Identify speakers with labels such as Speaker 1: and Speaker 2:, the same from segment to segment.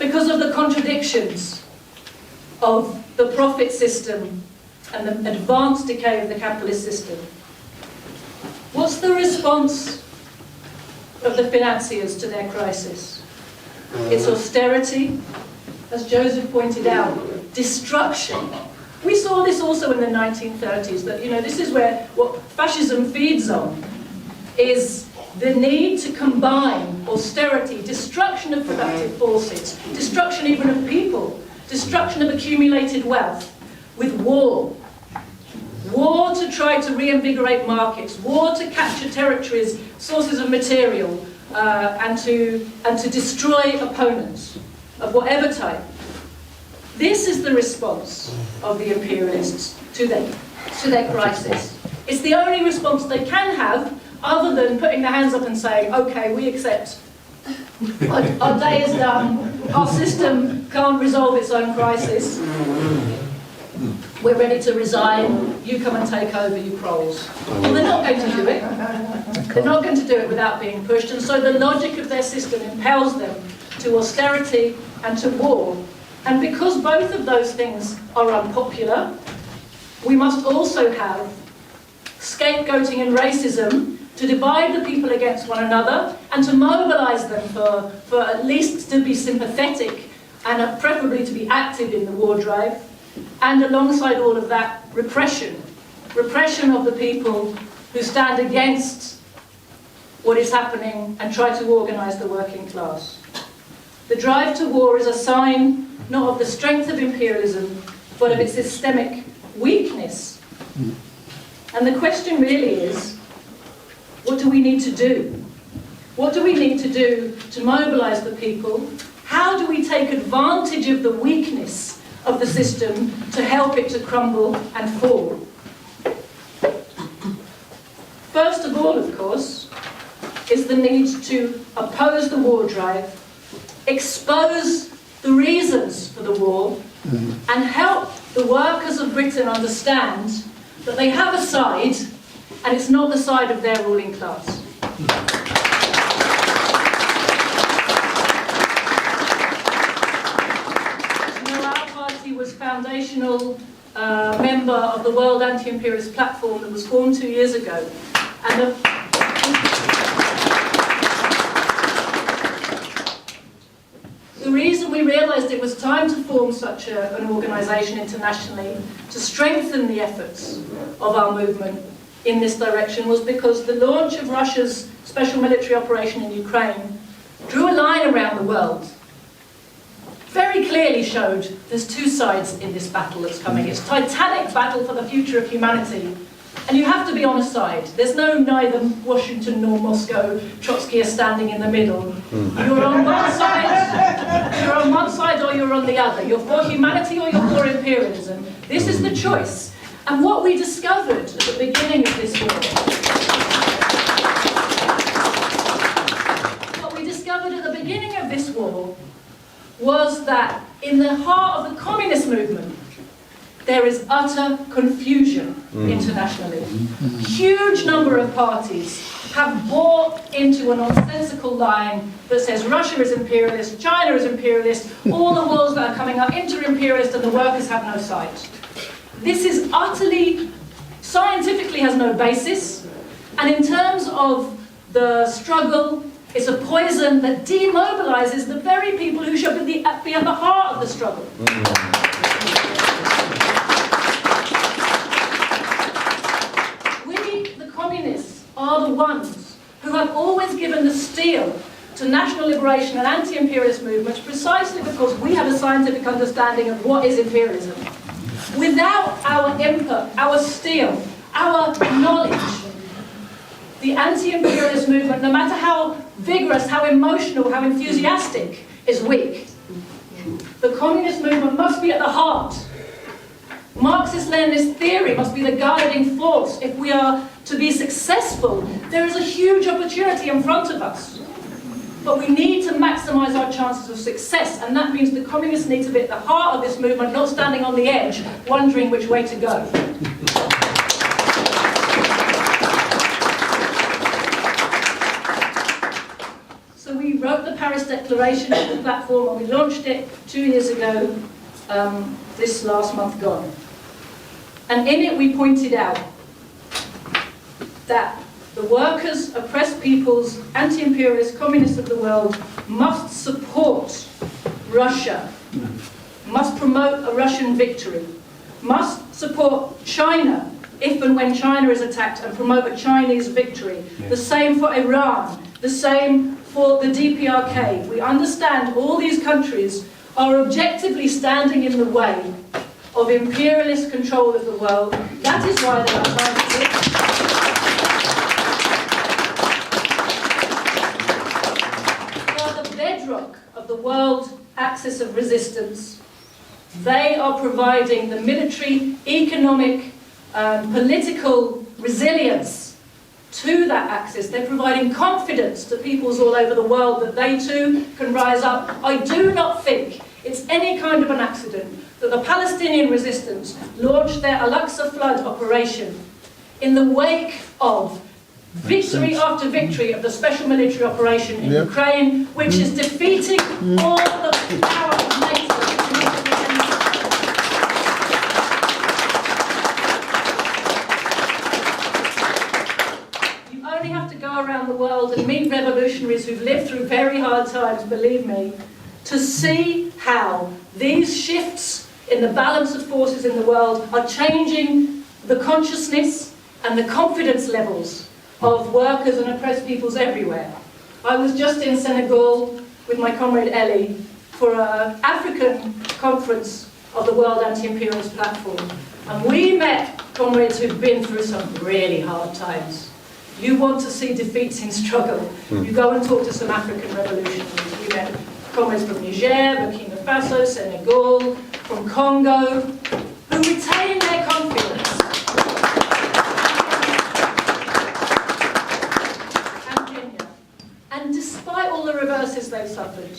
Speaker 1: because of the contradictions of the profit system and the advanced decay of the capitalist system. What's the response of the financiers to their crisis? It's austerity, as Joseph pointed out, destruction. We saw this also in the 1930s, that, you know, this is where what fascism feeds on, is the need to combine austerity, destruction of productive forces, destruction even of people, destruction of accumulated wealth, with war. War to try to reinvigorate markets, war to capture territories, sources of material, and to destroy opponents of whatever type. This is the response of the imperialists to their crisis. It's the only response they can have, other than putting their hands up and saying, okay, we accept. Our day is done. Our system can't resolve its own crisis. We're ready to resign. You come and take over, you proles. Well, they're not going to do it. They're not going to do it without being pushed. And so the logic of their system impels them to austerity and to war. And because both of those things are unpopular, we must also have scapegoating and racism to divide the people against one another and to mobilize them for at least to be sympathetic and preferably to be active in the war drive. And alongside all of that, repression of the people who stand against what is happening and try to organize the working class. The drive to war is a sign not of the strength of imperialism, but of its systemic weakness. And the question really is, what do we need to do? What do we need to do to mobilize the people? How do we take advantage of the weakness of the system to help it to crumble and fall? First of all, of course, is the need to oppose the war drive, expose the reasons for the war, and help the workers of Britain understand that they have a side, and it's not the side of their ruling class. Our party was foundational member of the World Anti-Imperialist Platform that was formed 2 years ago. And the reason we realised it was time to form such an organisation internationally to strengthen the efforts of our movement in this direction was because the launch of Russia's special military operation in Ukraine drew a line around the world. Very clearly showed there's two sides in this battle that's coming. It's a titanic battle for the future of humanity. And you have to be on a side. There's neither Washington nor Moscow. Trotsky is standing in the middle. You're on one side. You're on one side or you're on the other. You're for humanity or you're for imperialism. This is the choice. And what we discovered at the beginning of this war, was that in the heart of the communist movement, there is utter confusion internationally. Huge number of parties have bought into a nonsensical line that says Russia is imperialist, China is imperialist, all the wars that are coming are inter-imperialist and the workers have no sight. This is utterly, scientifically has no basis, and in terms of the struggle, it's a poison that demobilizes the very people who should be at the heart of the struggle. We, the communists, are the ones who have always given the steel to national liberation and anti-imperialist movements precisely because we have a scientific understanding of what is imperialism. Without our input, our steel, our knowledge, the anti-imperialist movement, no matter how vigorous, how emotional, how enthusiastic, is weak. The communist movement must be at the heart. Marxist-Leninist theory must be the guiding force. If we are to be successful, there is a huge opportunity in front of us. But we need to maximize our chances of success, and that means the communists need to be at the heart of this movement, not standing on the edge, wondering which way to go. So we wrote the Paris declaration of the platform, and we launched it 2 years ago, this last month gone. And in it we pointed out that the workers, oppressed peoples, anti-imperialist communists of the world must support Russia, must promote a Russian victory, must support China if and when China is attacked and promote a Chinese victory. The same for Iran, the same for the DPRK. We understand all these countries are objectively standing in the way of imperialist control of the world. That is why they are targeted. They are the bedrock of the world axis of resistance. They are providing the military, economic, political resilience to that axis. They're providing confidence to peoples all over the world that they too can rise up. I do not think it's any kind of an accident that the Palestinian resistance launched their Al-Aqsa flood operation in the wake of victory after victory of the special military operation in Ukraine, which is defeating all the power of NATO. You only have to go around the world and meet revolutionaries who've lived through very hard times, believe me, to see how these shifts in the balance of forces in the world are changing the consciousness and the confidence levels of workers and oppressed peoples everywhere. I was just in Senegal with my comrade Ellie for an African conference of the World Anti-Imperialist Platform, and we met comrades who've been through some really hard times. You want to see defeats in struggle, you go and talk to some African revolutionaries. We met comrades from Niger, Burkina Faso, Senegal, from Congo, who retain their confidence. And Kenya. And despite all the reverses they've suffered,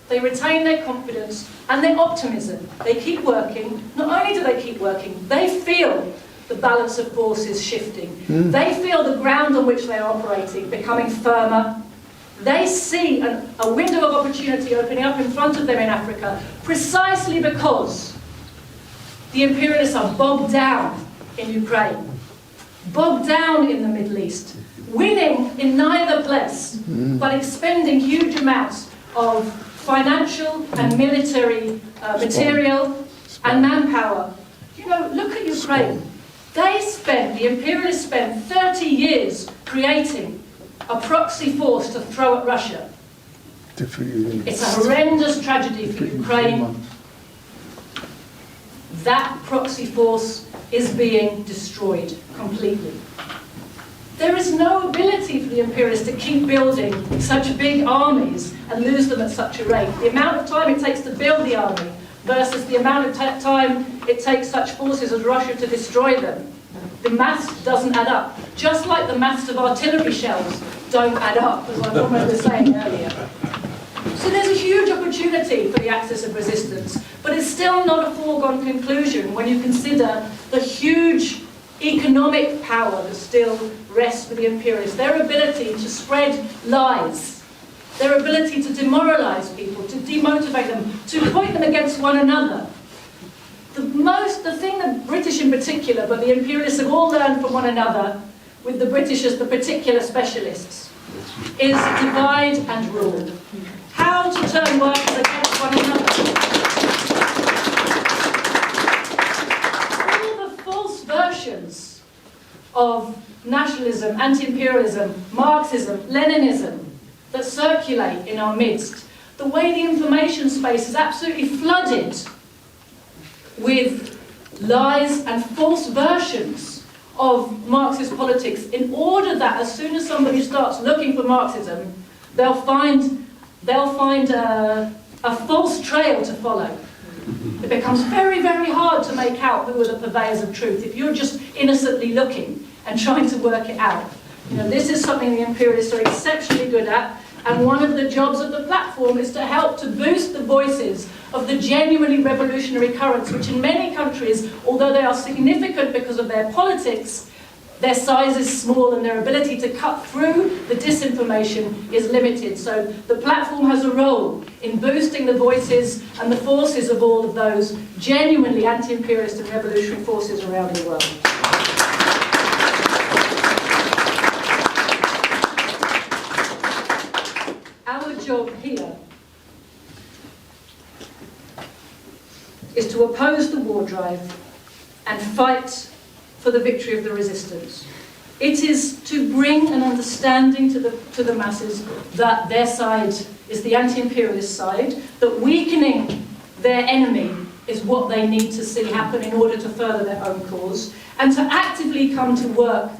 Speaker 1: they retain their confidence and their optimism. They keep working. Not only do they keep working, they feel the balance of forces shifting. They feel the ground on which they are operating becoming firmer. They see a window of opportunity opening up in front of them in Africa precisely because the imperialists are bogged down in Ukraine, bogged down in the Middle East, winning in neither place, but expending huge amounts of financial and military material and manpower. You know, look at Ukraine. The imperialists spent 30 years creating a proxy force to throw at Russia. It's a horrendous tragedy for Ukraine. That proxy force is being destroyed completely. There is no ability for the imperialists to keep building such big armies and lose them at such a rate. The amount of time it takes to build the army versus the amount of time it takes such forces as Russia to destroy them. The maths doesn't add up. Just like the maths of artillery shells don't add up, as my comrade was saying earlier. So there's a huge opportunity for the axis of resistance, but it's still not a foregone conclusion when you consider the huge economic power that still rests with the imperialists, their ability to spread lies, their ability to demoralize people, to demotivate them, to point them against one another. The thing the British in particular, but the imperialists have all learned from one another, with the British as the particular specialists, is divide and rule. How to turn workers against one another. All the false versions of nationalism, anti-imperialism, Marxism, Leninism that circulate in our midst, the way the information space is absolutely flooded with lies and false versions of Marxist politics, in order that as soon as somebody starts looking for Marxism, they'll find a false trail to follow. It becomes very, very hard to make out who are the purveyors of truth if you're just innocently looking and trying to work it out. You know, this is something the imperialists are exceptionally good at, and one of the jobs of the platform is to help to boost the voices of the genuinely revolutionary currents, which in many countries, although they are significant because of their politics, their size is small and their ability to cut through the disinformation is limited. So the platform has a role in boosting the voices and the forces of all of those genuinely anti-imperialist and revolutionary forces around the world. Our job here is to oppose the war drive and fight for the victory of the resistance. It is to bring an understanding to the masses that their side is the anti-imperialist side, that weakening their enemy is what they need to see happen in order to further their own cause, and to actively come to work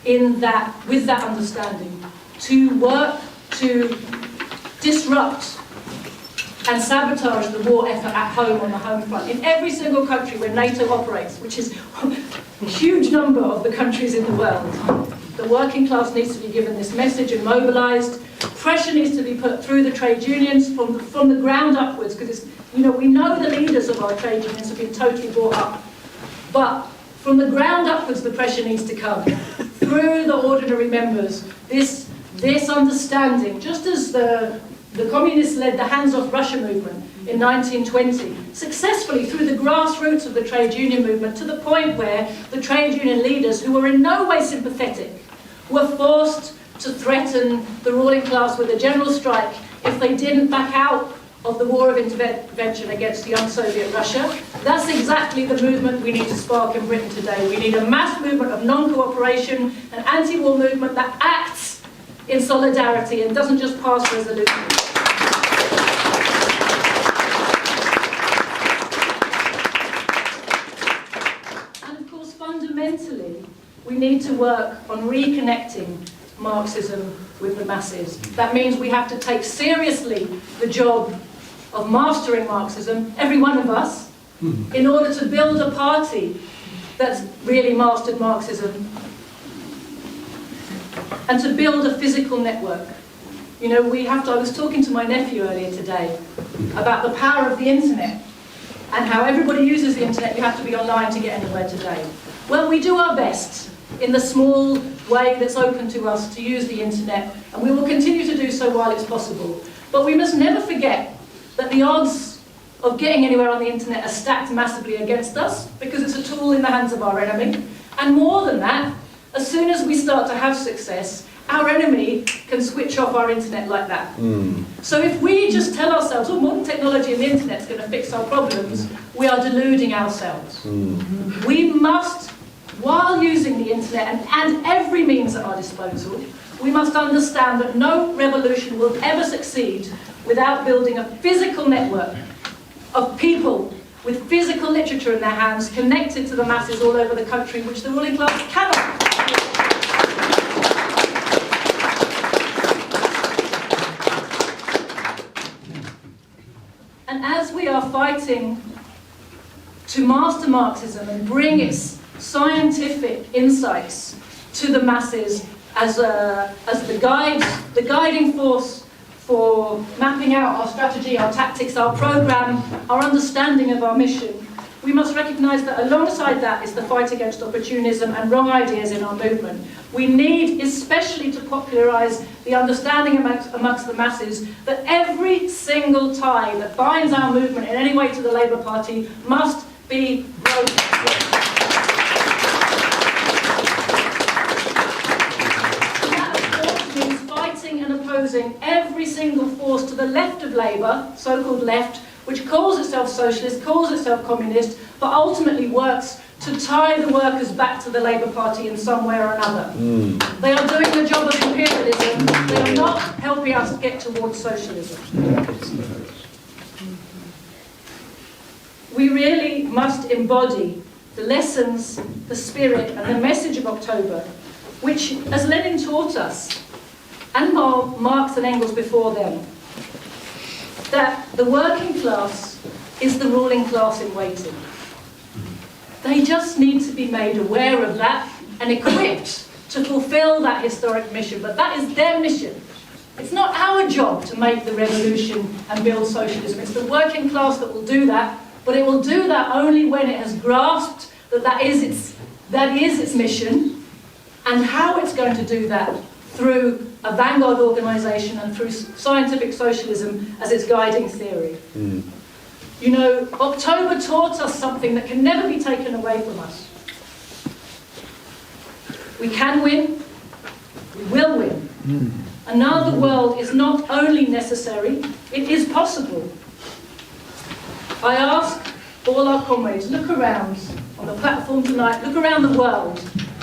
Speaker 1: with that understanding, to work to disrupt and sabotage the war effort at home on the home front. In every single country where NATO operates, which is a huge number of the countries in the world, the working class needs to be given this message and mobilised. Pressure needs to be put through the trade unions from the ground upwards, because we know the leaders of our trade unions have been totally brought up, but from the ground upwards the pressure needs to come through the ordinary members. This understanding, just as the communists led the hands-off Russia movement in 1920, successfully through the grassroots of the trade union movement, to the point where the trade union leaders, who were in no way sympathetic, were forced to threaten the ruling class with a general strike if they didn't back out of the war of intervention against young Soviet Russia. That's exactly the movement we need to spark in Britain today. We need a mass movement of non-cooperation, an anti-war movement that acts in solidarity and doesn't just pass resolutions. And of course, fundamentally, we need to work on reconnecting Marxism with the masses. That means we have to take seriously the job of mastering Marxism, every one of us, in order to build a party that's really mastered Marxism, and to build a physical network. I was talking to my nephew earlier today about the power of the internet and how everybody uses the internet. You have to be online to get anywhere today. Well, we do our best in the small way that's open to us to use the internet, and we will continue to do so while it's possible. But we must never forget that the odds of getting anywhere on the internet are stacked massively against us, because it's a tool in the hands of our enemy. And more than that, as soon as we start to have success, our enemy can switch off our internet like that. So if we just tell ourselves, modern technology and the internet's going to fix our problems, we are deluding ourselves. We must, while using the internet and every means at our disposal, we must understand that no revolution will ever succeed without building a physical network of people with physical literature in their hands, connected to the masses all over the country, which the ruling class cannot. And as we are fighting to master Marxism and bring its scientific insights to the masses as the guiding force for mapping out our strategy, our tactics, our program, our understanding of our mission, we must recognise that alongside that is the fight against opportunism and wrong ideas in our movement. We need especially to popularise the understanding amongst the masses that every single tie that binds our movement in any way to the Labour Party must be broken. And opposing every single force to the left of Labour, so-called left, which calls itself socialist, calls itself communist, but ultimately works to tie the workers back to the Labour Party in some way or another. They are doing the job of imperialism. They are not helping us get towards socialism. We really must embody the lessons, the spirit, and the message of October, which, as Lenin taught us, and Marx and Engels before them, that the working class is the ruling class in waiting. They just need to be made aware of that and equipped to fulfill that historic mission. But that is their mission. It's not our job to make the revolution and build socialism. It's the working class that will do that, but it will do that only when it has grasped that that is its mission, and how it's going to do that through a vanguard organisation and through scientific socialism as its guiding theory. You know, October taught us something that can never be taken away from us. We can win, we will win. Another world is not only necessary, it is possible. I ask all our comrades, look around on the platform tonight, look around the world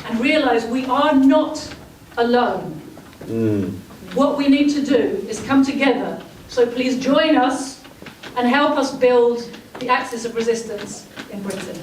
Speaker 1: and realise we are not alone. What we need to do is come together. So please join us and help us build the axis of resistance in Britain.